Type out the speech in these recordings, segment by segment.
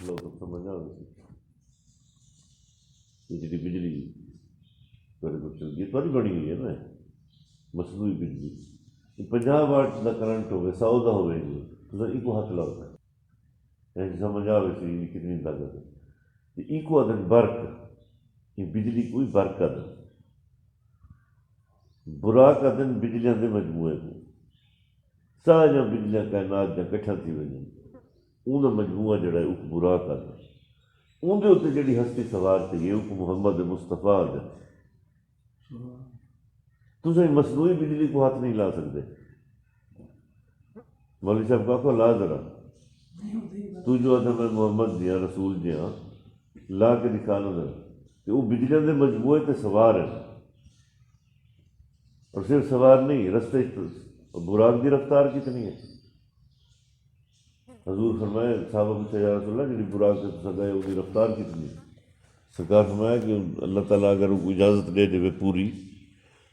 مسئلہ تو سمجھ آ بجلی چلتی ہے تھوڑی بنی ہوئی ہے نا مصنوعی بجلی 50 واٹ کا کرنٹ ہوگا 100 کا ہوئے گی تو ایک ہاتھ لاؤ سمجھ آئے سی کتنی طاقت ہے ایک آدھن برق یہ بجلی کوئی برق کا دن برا کا دن بجلیاں دے مجموعے کو سارا بجلیاں کائنات جہاں کٹھا تھی وجن ان مجموعہ جڑا ہے وہ برا کا دن اندر اتنے جڑی ہستی سوار تھی یہ محمد مصطفیٰ ہے تم مصنوعی بجلی کو ہاتھ نہیں لا سکتے مولوی صاحب کا لا ذرا تو جو آدھا میں محمد جی ہاں رسول جی ہاں لا کے نکالو ذرا کہ وہ بجلیاں دے مجموعے تے سوار ہیں اور صرف سوار نہیں رستے براق کی رفتار کتنی ہے حضور فرمایا صحابہ پوچھا یا رسول اللہ جی براق سے سگائے وہ کی رفتار کتنی ہے سرکار فرمایا کہ اللہ تعالیٰ اگر وہ اجازت دے دے پوری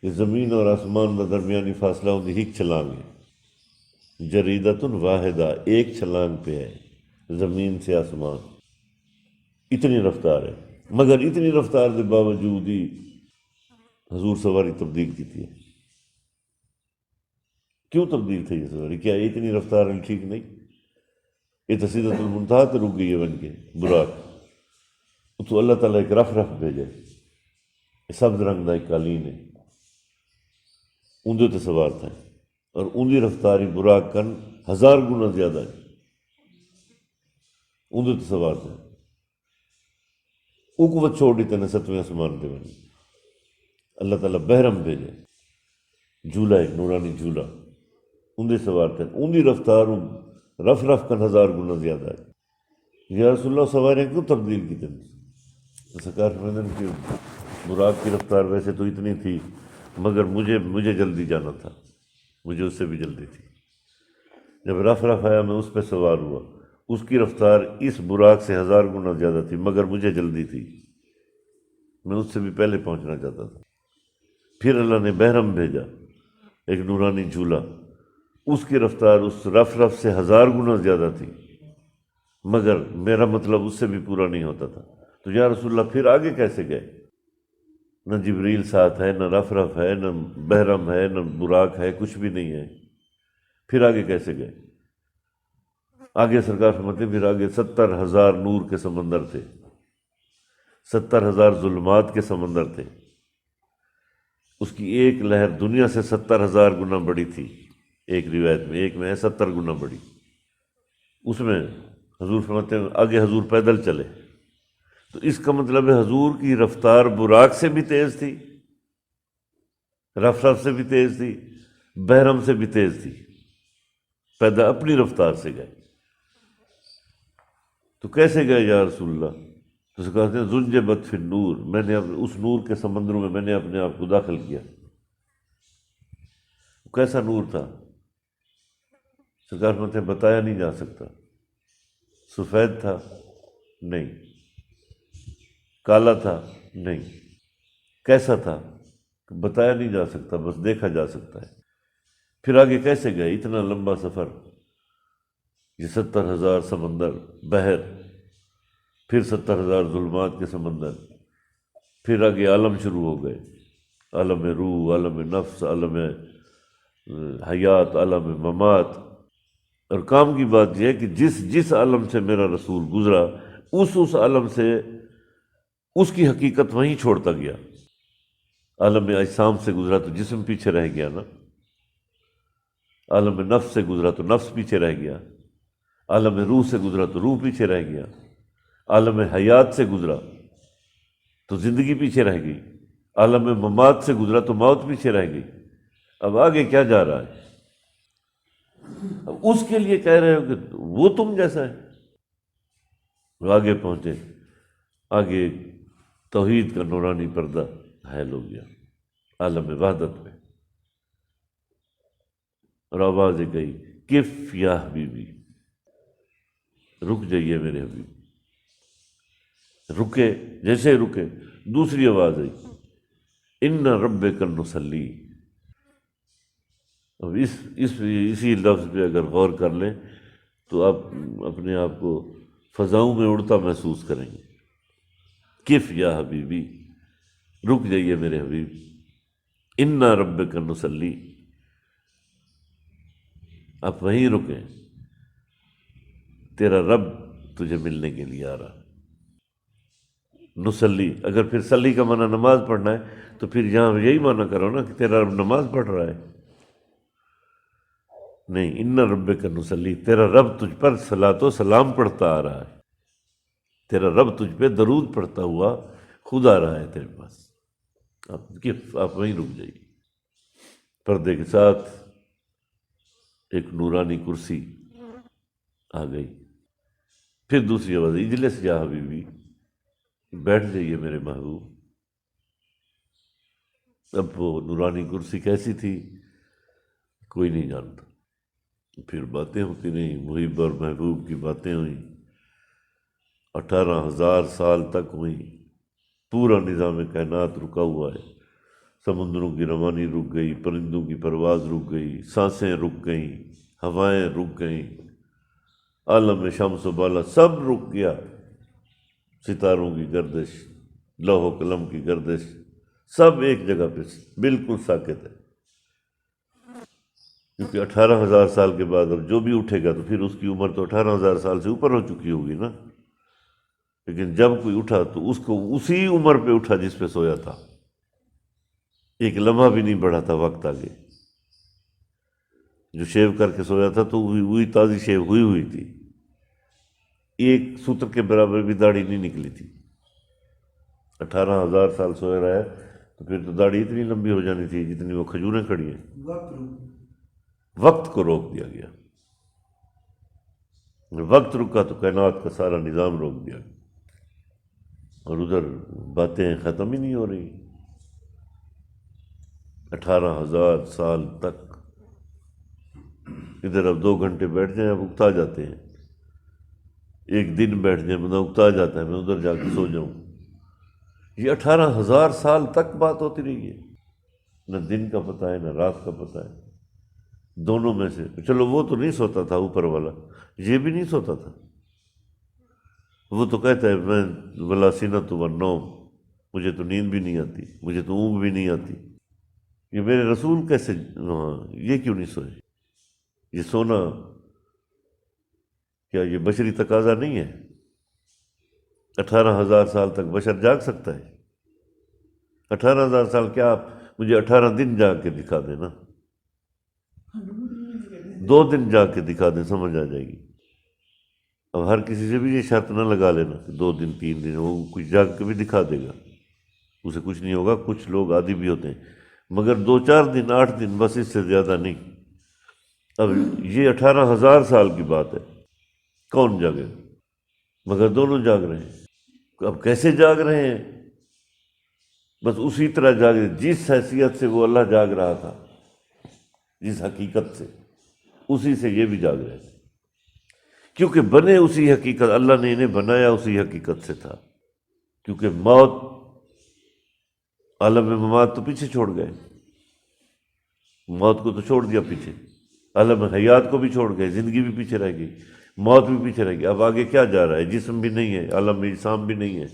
کہ زمین اور آسمان کا درمیانی فاصلہ ہوتی ایک چھلانگ ہے جریدۃ واحدہ ایک چھلانگ پہ ہے زمین سے آسمان اتنی رفتار ہے مگر اتنی رفتار کے باوجود ہی حضور سواری تبدیل کی تھی کیوں تبدیل تھی یہ سواری کیا اتنی رفتار ٹھیک نہیں یہ تو سیدۃ المنتہا تو رک گئی ہے بن کے براق تو اللہ تعالیٰ ایک رف بھیجے سبز رنگ کا ایک قالین ہے اندے تو سوار تھا اور اندی رفتاری براق کن 1000 گنا زیادہ ہے اندے تو سوار تھا قوت چھوڑ دی تنے 7ویں آسمان پہ بنی اللہ تعالیٰ بحرم بھیجے جھولا ایک نورانی جھولا اندے سوار تھے اندی رفتار رف کن 1000 گنا زیادہ ہے یا رسول اللہ سواریاں کیوں تبدیل کی تھی سرکار فرماتے ہیں کہ براق کی رفتار ویسے تو اتنی تھی مگر مجھے جلدی جانا تھا مجھے اس سے بھی جلدی تھی جب رف آیا میں اس پہ سوار ہوا اس کی رفتار اس براق سے 1000 گنا زیادہ تھی مگر مجھے جلدی تھی میں اس سے بھی پہلے پہنچنا چاہتا تھا پھر اللہ نے بحرم بھیجا ایک نورانی جھولا اس کی رفتار اس رف سے 1000 گنا زیادہ تھی مگر میرا مطلب اس سے بھی پورا نہیں ہوتا تھا تو یا رسول اللہ پھر آگے کیسے گئے نہ جبریل ساتھ ہے نہ رف ہے نہ بحرم ہے نہ براق ہے کچھ بھی نہیں ہے پھر آگے کیسے گئے آگے سرکار فرماتے پھر آگے 70,000 نور کے سمندر تھے 70,000 ظلمات کے سمندر تھے اس کی ایک لہر دنیا سے 70,000 گنا بڑی تھی ایک روایت میں ایک میں ہے 70 گنا بڑی اس میں حضور فرماتے ہیں آگے حضور پیدل چلے تو اس کا مطلب ہے حضور کی رفتار براق سے بھی تیز تھی رف سے بھی تیز تھی بحرم سے بھی تیز تھی پیدا اپنی رفتار سے گئے تو کیسے گئے یا رسول اللہ تو کہتے ہیں زنجبت فی النور میں نے اس نور کے سمندروں میں میں نے اپنے آپ کو داخل کیا کیسا نور تھا سرکار فرماتے ہیں بتایا نہیں جا سکتا سفید تھا نہیں کالا تھا نہیں کیسا تھا بتایا نہیں جا سکتا بس دیکھا جا سکتا ہے پھر آگے کیسے گئے اتنا لمبا سفر یہ 70,000 سمندر بحر پھر 70,000 ظلمات کے سمندر پھر آگے عالم شروع ہو گئے عالم روح عالم نفس عالم حیات عالم ممات اور کام کی بات یہ ہے کہ جس عالم سے میرا رسول گزرا اس عالم سے اس کی حقیقت وہیں چھوڑتا گیا عالم اجسام سے گزرا تو جسم پیچھے رہ گیا نا عالم نفس سے گزرا تو نفس پیچھے رہ گیا عالم روح سے گزرا تو روح پیچھے رہ گیا عالم حیات سے گزرا تو زندگی پیچھے رہ گئی عالم ممات سے گزرا تو موت پیچھے رہ گئی اب آگے کیا جا رہا ہے اب اس کے لیے کہہ رہے ہو کہ وہ تم جیسا ہے وہ آگے پہنچے آگے توحید کا نورانی پردہ حائل ہو گیا عالم وحدت میں اور آوازیں گئی کف یا حبیبی رک جائیے میرے حبیب رکے جیسے رکے دوسری آواز آئی ان ربک نصلی اب اسی لفظ پہ اگر غور کر لیں تو آپ اپنے آپ کو فضاؤں میں اڑتا محسوس کریں گے۔ کف یا حبیبی، رک جائیے میرے حبیب، انا ربک نصلی، آپ وہیں رکیں، تیرا رب تجھے ملنے کے لیے آ رہا ہے۔ نصلی، اگر پھر صلی کا معنی نماز پڑھنا ہے تو پھر یہاں یہی معنی کرو نا کہ تیرا رب نماز پڑھ رہا ہے۔ نہیں، ان ربک نصلی، تیرا رب تجھ پر صلاۃ و سلام پڑھتا آ رہا ہے، تیرا رب تجھ پہ درود پڑھتا ہوا خود آ رہا ہے تیرے پاس۔ آپ وہیں رک جائیے۔ پردے کے ساتھ ایک نورانی کرسی آ گئی، پھر دوسری آواز، اجلس یا حبیبی، بیٹھ جائیے میرے محبوب۔ اب وہ نورانی کرسی کیسی تھی کوئی نہیں جانتا۔ پھر باتیں ہوتی رہیں، محب اور محبوب کی باتیں ہوئیں، 18,000 سال تک ہوئیں، پورا نظام کائنات رکا ہوا ہے، سمندروں کی روانی رک گئی، پرندوں کی پرواز رک گئی، سانسیں رک گئیں، ہوائیں رک گئیں، عالم شمس و بالا سب رک گیا، ستاروں کی گردش، لوح و قلم کی گردش، سب ایک جگہ پہ بالکل ساکت ہے، کیونکہ 18,000 سال کے بعد اب جو بھی اٹھے گا تو پھر اس کی عمر تو 18,000 سال سے اوپر ہو چکی ہوگی نا، لیکن جب کوئی اٹھا تو اس کو اسی عمر پہ اٹھا جس پہ سویا تھا، ایک لمحہ بھی نہیں بڑھا تھا وقت آگے۔ جو شیو کر کے سویا تھا تو وہی تازی شیو ہوئی تھی، ایک سوتر کے برابر بھی داڑھی نہیں نکلی تھی۔ 18,000 سال سویا رہا ہے تو پھر تو داڑھی اتنی لمبی ہو جانی تھی جتنی وہ کھجوریں کھڑی ہیں۔ وقت کو روک دیا گیا، وقت رکا تو کائنات کا سارا نظام روک دیا گیا، اور ادھر باتیں ختم ہی نہیں ہو رہی۔ 18,000 سال تک ادھر اب 2 گھنٹے بیٹھ جائیں اب اکتا جاتے ہیں، ایک دن بیٹھ جائیں بندہ اکتا جاتا ہے، میں ادھر جا کے سو جاؤں۔ یہ 18,000 سال تک بات ہوتی رہی ہے، نہ دن کا پتہ ہے نہ رات کا پتہ ہے، دونوں میں سے۔ چلو وہ تو نہیں سوتا تھا اوپر والا، یہ بھی نہیں سوتا تھا، وہ تو کہتا ہے میں ولا سینۃ والنوم، مجھے تو نیند بھی نہیں آتی، مجھے تو اونگ بھی نہیں آتی۔ یہ میرے رسول کیسے یہ کیوں نہیں سوئے؟ یہ سونا کیا یہ بشری تقاضا نہیں ہے؟ 18,000 سال تک بشر جاگ سکتا ہے؟ 18,000 سال کیا، آپ مجھے 18 دن جاگ کے دکھا دیں نا، 2 دن جاگ کے دکھا دیں، سمجھ آ جائے گی۔ اب ہر کسی سے بھی یہ شرط نہ لگا لینا کہ 2 دن 3 دن، وہ کچھ جاگ کے بھی دکھا دے گا، اسے کچھ نہیں ہوگا۔ کچھ لوگ عادی بھی ہوتے ہیں، مگر 2-4 دن 8 دن بس، اس سے زیادہ نہیں۔ اب یہ 18,000 سال کی بات ہے، کون جاگے؟ مگر دونوں جاگ رہے ہیں۔ اب کیسے جاگ رہے ہیں؟ بس اسی طرح جاگ رہے، جس حیثیت سے وہ اللہ جاگ رہا تھا، جس حقیقت سے، اسی سے یہ بھی جاگ رہے تھے، کیونکہ بنے اسی حقیقت، اللہ نے انہیں بنایا اسی حقیقت سے تھا۔ کیونکہ موت، عالم ممات تو پیچھے چھوڑ گئے، موت کو تو چھوڑ دیا پیچھے، عالم حیات کو بھی چھوڑ گئے، زندگی بھی پیچھے رہ گئی، موت بھی پیچھے رہ گئی۔ اب آگے کیا جا رہا ہے؟ جسم بھی نہیں ہے، عالم اجسام بھی نہیں ہے،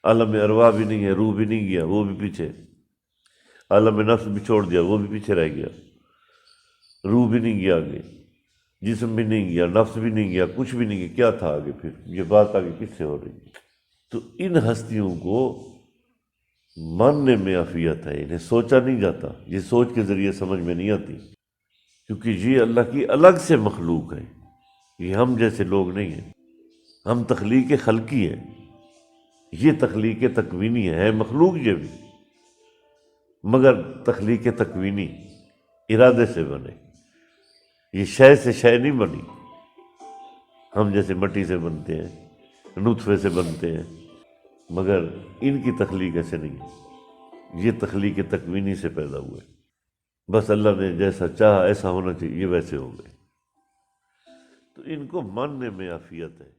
عالم ارواح بھی نہیں ہے، روح بھی نہیں گیا، وہ بھی پیچھے، عالم نفس بھی چھوڑ دیا، وہ بھی پیچھے رہ گیا، روح بھی نہیں گیا آگے، جسم بھی نہیں گیا، نفس بھی نہیں گیا، کچھ بھی نہیں گیا، کیا تھا آگے؟ پھر یہ بات آگے کس سے ہو رہی ہے؟ تو ان ہستیوں کو ماننے میں عافیت ہے، انہیں سوچا نہیں جاتا، یہ سوچ کے ذریعے سمجھ میں نہیں آتی، کیونکہ یہ اللہ کی الگ سے مخلوق ہے، یہ ہم جیسے لوگ نہیں ہیں، ہم تخلیق خلقی ہیں، یہ تخلیق تکوینی ہے مخلوق یہ بھی، مگر تخلیق تکوینی ارادے سے بنے، یہ شے سے شے نہیں بنی، ہم جیسے مٹی سے بنتے ہیں، نطفے سے بنتے ہیں، مگر ان کی تخلیق ایسے نہیں ہے، یہ تخلیق تکوینی سے پیدا ہوئے، بس اللہ نے جیسا چاہا ایسا ہونا چاہیے، یہ ویسے ہو گئے، تو ان کو ماننے میں عافیت ہے۔